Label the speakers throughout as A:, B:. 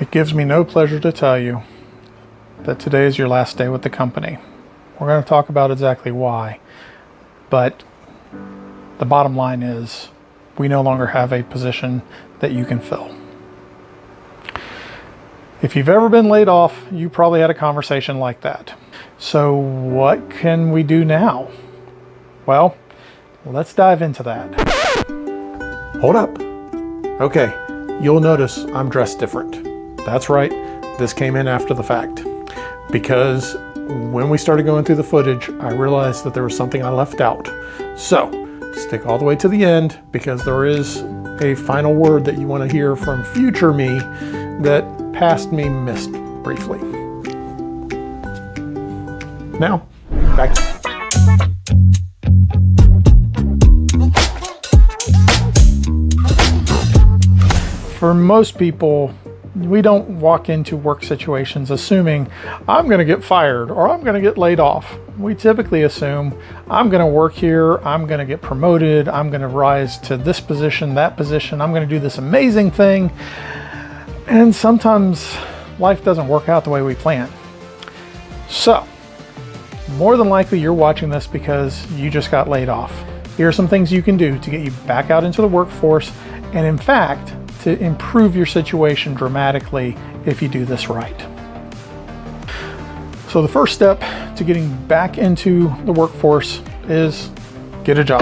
A: It gives me no pleasure to tell you that today is your last day with the company. We're going to talk about exactly why, but the bottom line is we no longer have a position that you can fill. If you've ever been laid off, you probably had a conversation like that. So what can we do now? Well, let's dive into that. Hold up. Okay, you'll notice I'm dressed different. That's right, this came in after the fact. Because when we started going through the footage, I realized that there was something I left out. So, stick all the way to the end because there is a final word that you want to hear from future me that past me missed briefly. Now, back to For most people, we don't walk into work situations assuming I'm going to get fired or I'm going to get laid off. We typically assume I'm going to work here, I'm going to get promoted, I'm going to rise to this position, that position, I'm going to do this amazing thing. And sometimes life doesn't work out the way we plan. So, more than likely you're watching this because you just got laid off. Here are some things you can do to get you back out into the workforce and in fact, to improve your situation dramatically if you do this right. So the first step to getting back into the workforce is get a job.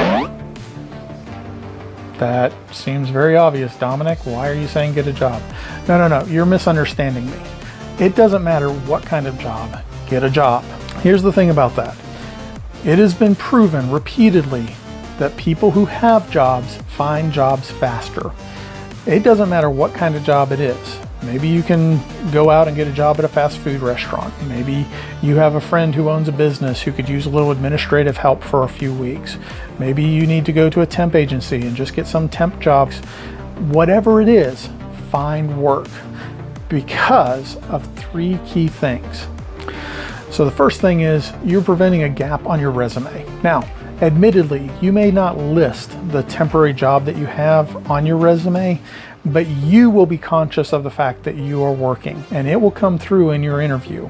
A: That seems very obvious, Dominic. Why are you saying get a job? No, you're misunderstanding me. It doesn't matter what kind of job, get a job. Here's the thing about that. It has been proven repeatedly that people who have jobs find jobs faster. It doesn't matter what kind of job it is. Maybe you can go out and get a job at a fast food restaurant. Maybe you have a friend who owns a business who could use a little administrative help for a few weeks. Maybe you need to go to a temp agency and just get some temp jobs. Whatever it is, find work because of three key things. So the first thing is you're preventing a gap on your resume. Now, admittedly, you may not list the temporary job that you have on your resume, but you will be conscious of the fact that you are working and it will come through in your interview.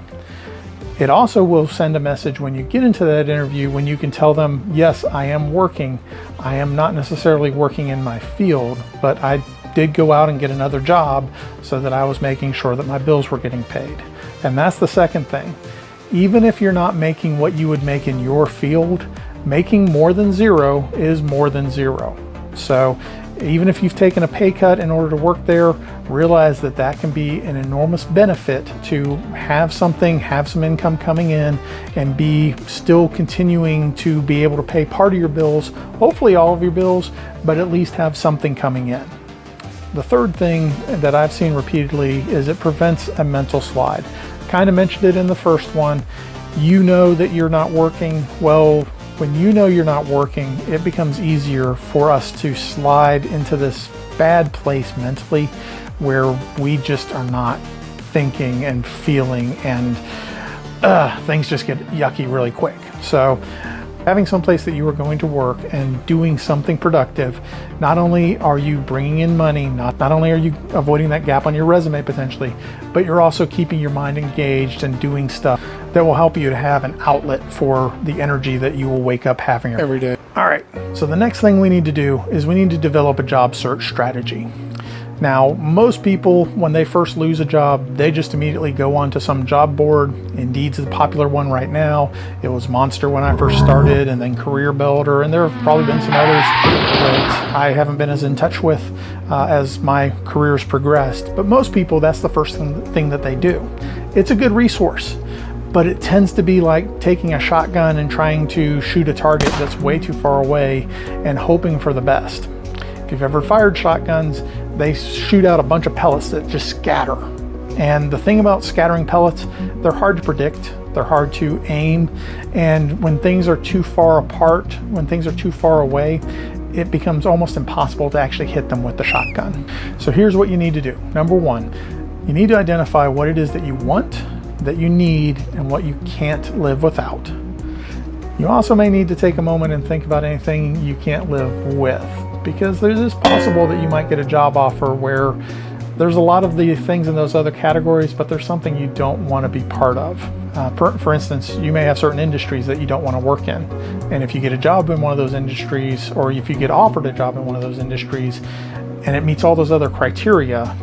A: It also will send a message when you get into that interview when you can tell them, yes, I am working. I am not necessarily working in my field, but I did go out and get another job so that I was making sure that my bills were getting paid. And that's the second thing. Even if you're not making what you would make in your field, making more than zero is more than zero. So even if you've taken a pay cut in order to work there, realize that that can be an enormous benefit to have something, have some income coming in and be still continuing to be able to pay part of your bills, hopefully all of your bills, but at least have something coming in. The third thing that I've seen repeatedly is it prevents a mental slide. Kind of mentioned it in the first one. You know that you're not working. Well, when you know you're not working, it becomes easier for us to slide into this bad place mentally where we just are not thinking and feeling and things just get yucky really quick. So having some place that you are going to work and doing something productive, not only are you bringing in money, not only are you avoiding that gap on your resume potentially, but you're also keeping your mind engaged and doing stuff that will help you to have an outlet for the energy that you will wake up having every day. All right, so the next thing we need to do is we need to develop a job search strategy. Now, most people, when they first lose a job, they just immediately go onto some job board. Indeed's the popular one right now. It was Monster when I first started, and then Career Builder, and there have probably been some others that I haven't been as in touch with as my career's progressed. But most people, that's the first thing that they do. It's a good resource, but it tends to be like taking a shotgun and trying to shoot a target that's way too far away and hoping for the best. If you've ever fired shotguns, they shoot out a bunch of pellets that just scatter. And the thing about scattering pellets, they're hard to predict, they're hard to aim, and when things are too far apart, when things are too far away, it becomes almost impossible to actually hit them with the shotgun. So here's what you need to do. Number one, you need to identify what it is that you want, that you need, and what you can't live without. You also may need to take a moment and think about anything you can't live with, because it is possible that you might get a job offer where There's a lot of the things in those other categories, but there's something you don't want to be part of. For instance, you may have certain industries that you don't want to work in. And if you get a job in one of those industries, or if you get offered a job in one of those industries, and it meets all those other criteria,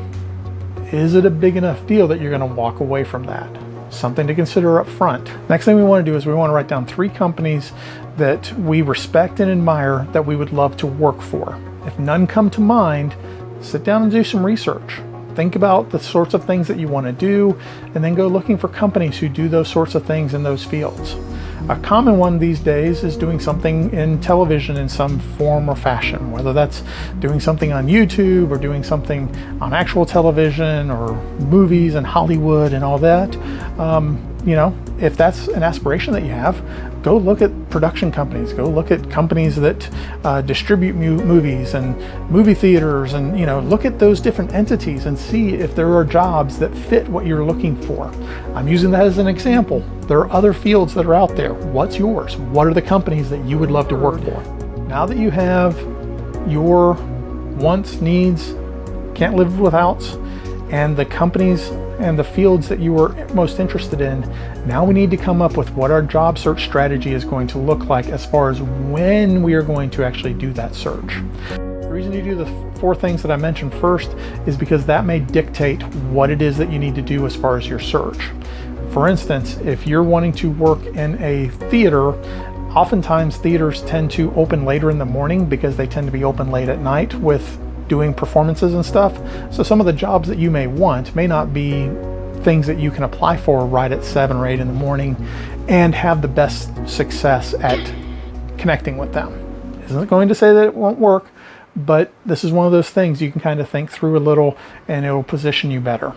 A: is it a big enough deal that you're going to walk away from that? Something to consider up front. Next thing we want to do is we want to write down 3 companies that we respect and admire that we would love to work for. If none come to mind, sit down and do some research. Think about the sorts of things that you want to do, and then go looking for companies who do those sorts of things in those fields. A common one these days is doing something in television in some form or fashion, whether that's doing something on YouTube or doing something on actual television or movies and Hollywood and all that. You know, if that's an aspiration that you have, go look at production companies, go look at companies that distribute movies and movie theaters, and, you know, look at those different entities and see if there are jobs that fit what you're looking for. I'm using that as an example. There are other fields that are out there. What's yours? What are the companies that you would love to work for? Now that you have your wants, needs, can't live withouts, and the companies and the fields that you were most interested in, now we need to come up with what our job search strategy is going to look like as far as when we are going to actually do that search. The reason you do the 4 things that I mentioned first is because that may dictate what it is that you need to do as far as your search. For instance, if you're wanting to work in a theater, oftentimes theaters tend to open later in the morning because they tend to be open late at night with doing performances and stuff. So some of the jobs that you may want may not be things that you can apply for right at 7 or 8 in the morning and have the best success at connecting with them. Isn't going to say that it won't work, but this is one of those things you can kind of think through a little, and it will position you better.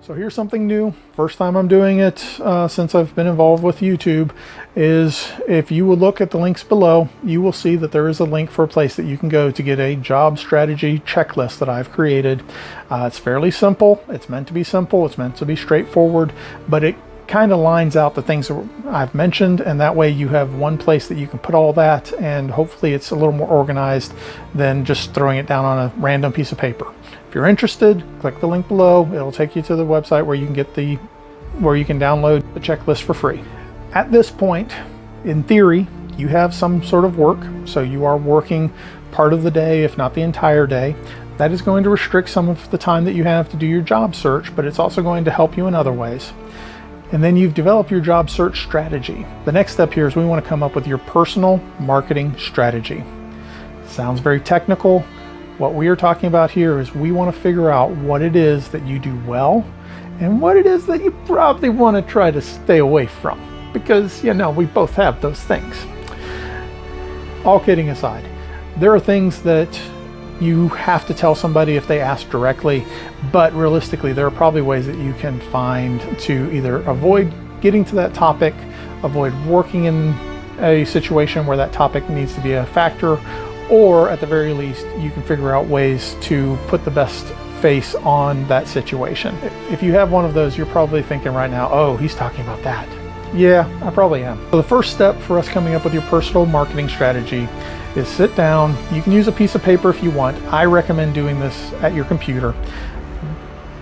A: So here's something new. First time I'm doing it since I've been involved with YouTube, is if you will look at the links below, you will see that there is a link for a place that you can go to get a job strategy checklist that I've created. It's fairly simple. It's meant to be simple. It's meant to be straightforward, but it kind of lines out the things that I've mentioned, and that way you have one place that you can put all that, and hopefully it's a little more organized than just throwing it down on a random piece of paper. If you're interested, click the link below. It'll take you to the website where you can get where you can download the checklist for free. At this point, in theory, you have some sort of work, so you are working part of the day, if not the entire day. That is going to restrict some of the time that you have to do your job search, but it's also going to help you in other ways. And then you've developed your job search strategy. The next step here is we want to come up with your personal marketing strategy. Sounds very technical. What we are talking about here is we want to figure out what it is that you do well and what it is that you probably want to try to stay away from, because, you know, we both have those things. All kidding aside, there are things that you have to tell somebody if they ask directly, but realistically there are probably ways that you can find to either avoid getting to that topic, avoid working in a situation where that topic needs to be a factor, or at the very least you can figure out ways to put the best face on that situation. If you have one of those, you're probably thinking right now, oh, he's talking about that. Yeah, I probably am. So the first step for us coming up with your personal marketing strategy is sit down. You can use a piece of paper if you want. I recommend doing this at your computer.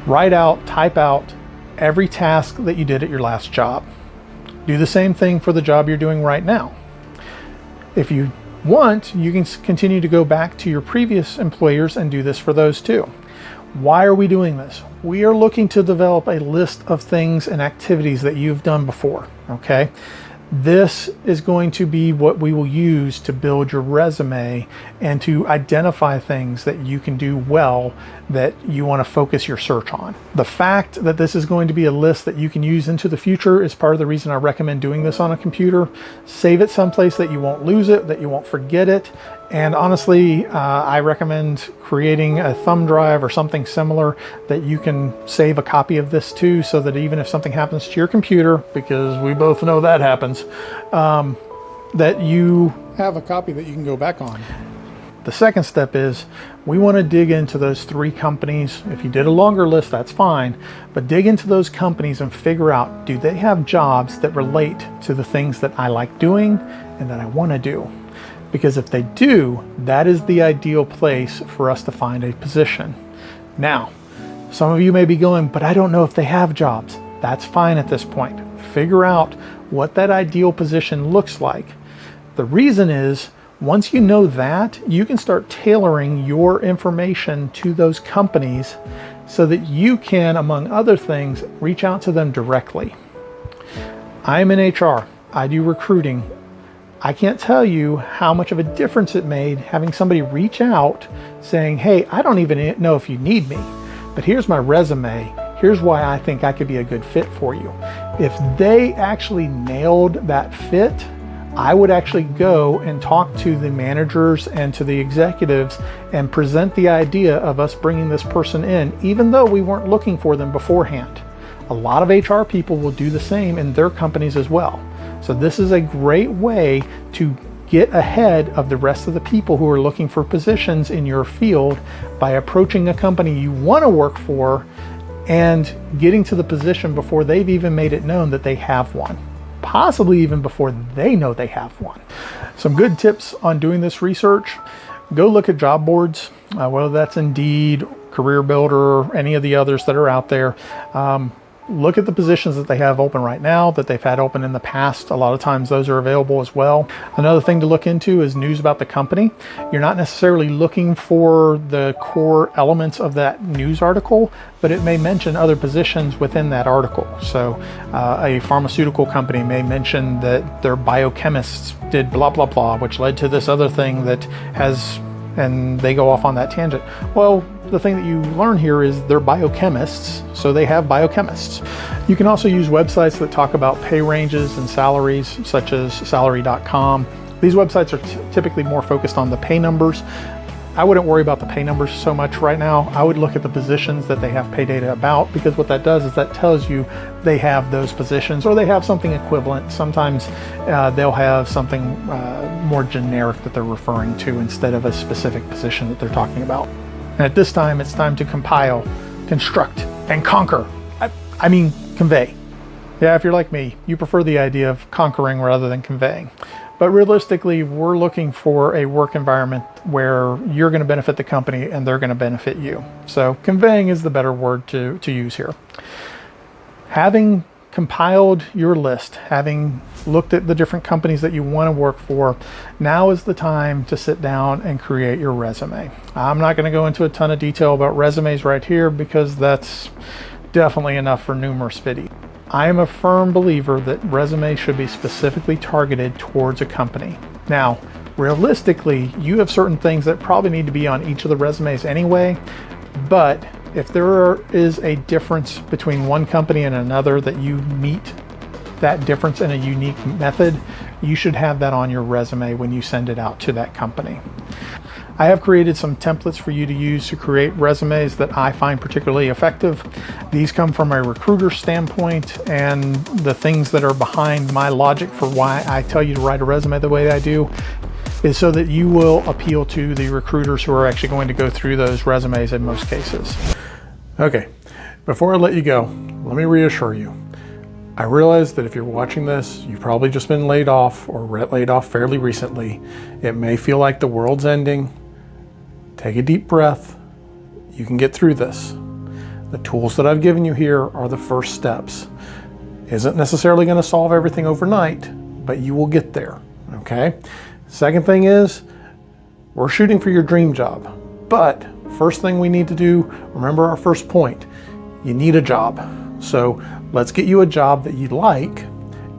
A: Write out, type out every task that you did at your last job. Do the same thing for the job you're doing right now. If you want, you can continue to go back to your previous employers and do this for those too. Why are we doing this? We are looking to develop a list of things and activities that you've done before, okay? This is going to be what we will use to build your resume and to identify things that you can do well that you want to focus your search on. The fact that this is going to be a list that you can use into the future is part of the reason I recommend doing this on a computer. Save it someplace that you won't lose it, that you won't forget it. And honestly, I recommend creating a thumb drive or something similar that you can save a copy of this to, so that even if something happens to your computer, because we both know that happens, that you have a copy that you can go back on. The second step is we want to dig into those 3 companies. If you did a longer list, that's fine, but dig into those companies and figure out, do they have jobs that relate to the things that I like doing and that I want to do? Because if they do, that is the ideal place for us to find a position. Now, Some of you may be going, but I don't know if they have jobs. That's fine at this point. Figure out what that ideal position looks like. The reason is, once you know that, you can start tailoring your information to those companies so that you can, among other things, reach out to them directly. I'm in HR. I do recruiting. I can't tell you how much of a difference it made having somebody reach out saying, hey, I don't even know if you need me, but here's my resume. Here's why I think I could be a good fit for you. If they actually nailed that fit, I would actually go and talk to the managers and to the executives and present the idea of us bringing this person in, even though we weren't looking for them beforehand. A lot of HR people will do the same in their companies as well. So this is a great way to get ahead of the rest of the people who are looking for positions in your field by approaching a company you want to work for and getting to the position before they've even made it known that they have one. Possibly even before they know they have one. Some good tips on doing this research: go look at job boards, whether that's Indeed, Career Builder, any of the others that are out there. Look at the positions that they have open right now, that they've had open in the past. A lot of times those are available as well. Another thing to look into is news about the company. You're not necessarily looking for the core elements of that news article, but it may mention other positions within that article. So a pharmaceutical company may mention that their biochemists did blah, blah, blah, which led to this other thing that has, and they go off on that tangent. Well, the thing that you learn here is they're biochemists, so they have biochemists. You can also use websites that talk about pay ranges and salaries, such as salary.com. These websites are typically more focused on the pay numbers. I wouldn't worry about the pay numbers so much right now. I would look at the positions that they have pay data about, because what that does is that tells you they have those positions or they have something equivalent. Sometimes they'll have something more generic that they're referring to instead of a specific position that they're talking about. And at this time, it's time to compile, construct, and conquer. I mean, convey. Yeah, if you're like me, you prefer the idea of conquering rather than conveying. But realistically, we're looking for a work environment where you're going to benefit the company and they're going to benefit you. So conveying is the better word to use here. Having compiled your list, having looked at the different companies that you want to work for, now is the time to sit down and create your resume. I'm not going to go into a ton of detail about resumes right here because that's definitely enough for numerous videos. I am a firm believer that resumes should be specifically targeted towards a company. Now, realistically, you have certain things that probably need to be on each of the resumes anyway, but if there is a difference between one company and another that you meet that difference in a unique method, you should have that on your resume when you send it out to that company. I have created some templates for you to use to create resumes that I find particularly effective. These come from a recruiter standpoint, and the things that are behind my logic for why I tell you to write a resume the way I do is so that you will appeal to the recruiters who are actually going to go through those resumes in most cases. Okay, before I let you go, let me reassure you. I realize that if you're watching this, you've probably just been laid off or laid off fairly recently. It may feel like the world's ending. Take a deep breath. You can get through this. The tools that I've given you here are the first steps. Isn't necessarily going to solve everything overnight, but you will get there, okay? Second thing is, we're shooting for your dream job. But first thing we need to do, remember our first point, you need a job. So let's get you a job that you like,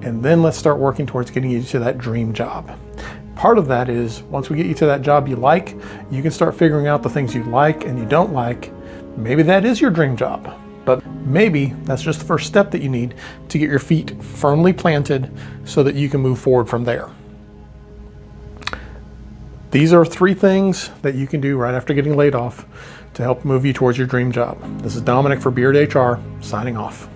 A: and then let's start working towards getting you to that dream job. Part of that is, once we get you to that job you like, you can start figuring out the things you like and you don't like. Maybe that is your dream job, but maybe that's just the first step that you need to get your feet firmly planted so that you can move forward from there. These are 3 things that you can do right after getting laid off to help move you towards your dream job. This is Dominic for BeardHR, signing off.